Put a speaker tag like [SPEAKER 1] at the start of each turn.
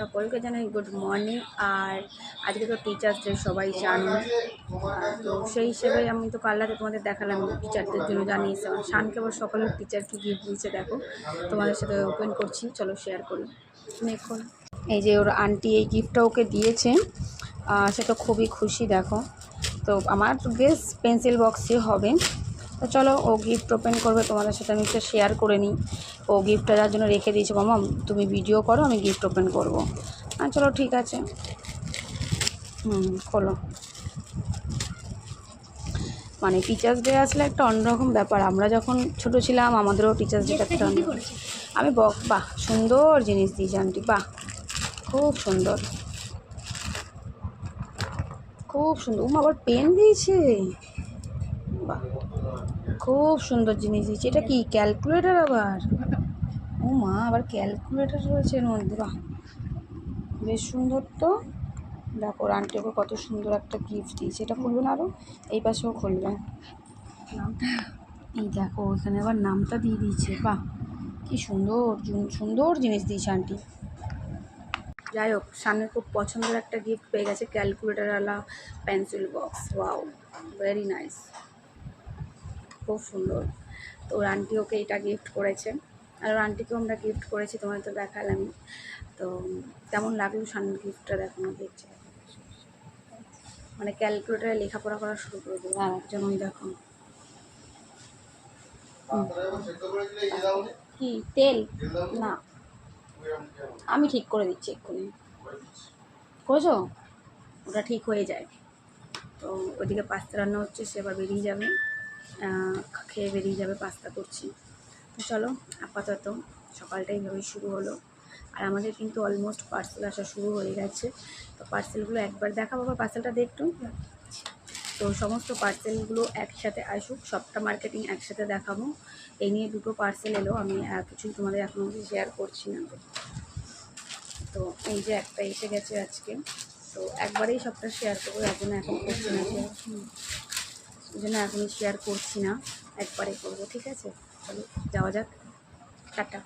[SPEAKER 1] সকলকে জানাই good morning. আর আজকে তো টিচার্স ডে, সবাই জানো। তো সেই হিসেবে আমি তো কাল রাতে তোমাদের দেখালাম টিচারদের জন্য জানিয়েছি। শানকে আবার সকলের টিচারকে গিফট দিয়েছে, দেখো তোমাদের সাথে ওপেন করছি, চলো শেয়ার করি। দেখুন এই যে ওর আন্টি এই গিফটটা ওকে দিয়েছে, সে তো খুবই খুশি। দেখো তো আমার গেস পেন্সিল বক্সই হবে। তো চলো ও গিফট ওপেন করবে, তোমাদের সাথে আমি একটা শেয়ার করে নিই। ও গিফটটা যার জন্য রেখে দিয়েছে, মামা তুমি ভিডিও করো, আমি গিফট ওপেন করবো। চলো ঠিক আছে, খোলো। মানে টিচার্স ডে আসলে একটা অন্যরকম ব্যাপার। আমরা যখন ছোট ছিলাম আমাদেরও টিচার্স ডেটা একটা আমি বাহ সুন্দর জিনিস দিয়েছি আন্টি, বাহ খুব সুন্দর, খুব সুন্দর। আবার পেন দিয়েছে, বাহ খুব সুন্দর জিনিস দিয়েছে। এটা কি ক্যালকুলেটর? আবার ও মা, আবার ক্যালকুলেটর রয়েছে এর মধ্যে, বাহ বেশ সুন্দর। তো দেখো আন্টি ওকে কত সুন্দর একটা গিফট দিয়েছে। এটা খুলবে না আরও, এই পাশেও খুলবে। এই দেখো এখানে আবার নামটা দিয়ে দিয়েছে, বাহ কি সুন্দর সুন্দর জিনিস দিয়েছে আন্টি। যাই হোক, সামনে খুব পছন্দের একটা গিফট পেয়ে গেছে, ক্যালকুলেটারওয়ালা pencil box. Wow very nice, খুব সুন্দর। তো ওর আন্টি ওকে এটা গিফট করেছে, আর ওর আন্টিকেও আমরা গিফট করেছি, তোমাদের তো দেখালাম। তো কেমন লাগলো সামনের গিফটটা দেখো না, দেখছে মানে ক্যালকুলেটারে লেখাপড়া করা শুরু করে দেবো। আর একজন ওই দেখো কি তেল না, আমি ঠিক করে দিচ্ছি এক্ষুনি। করেছো? ওটা ঠিক হয়ে যায়। তো ওইদিকে পাস্তা রান্না হচ্ছে, সে আবার বেরিয়ে যাবে, খেয়ে বেরিয়ে যাবে, পাস্তা করছি। তো চলো আপাতত সকালটা এইভাবেই শুরু হলো। আর আমাদের কিন্তু অলমোস্ট পার্সেল আসা শুরু হয়ে গেছে। তো পার্সেলগুলো একবার দেখাবো, আবার পার্সেলটা দেখতো। তো সমস্ত পার্সেলগুলো একসাথে আসুক, সবটা মার্কেটিং একসাথে দেখাবো। এই নিয়ে দুটো পার্সেল এলো, আমি কিছুই তোমাদের এখন অবধি শেয়ার করছি না। তো এই যে একটা এসে গেছে আজকে, তো একবারেই সবটা শেয়ার করবো, এখন করছি না শেয়ার, ওই জন্য এখনই শেয়ার করছি না, একবারে করবো। ঠিক আছে, চলো যাওয়া যাক, টাটা।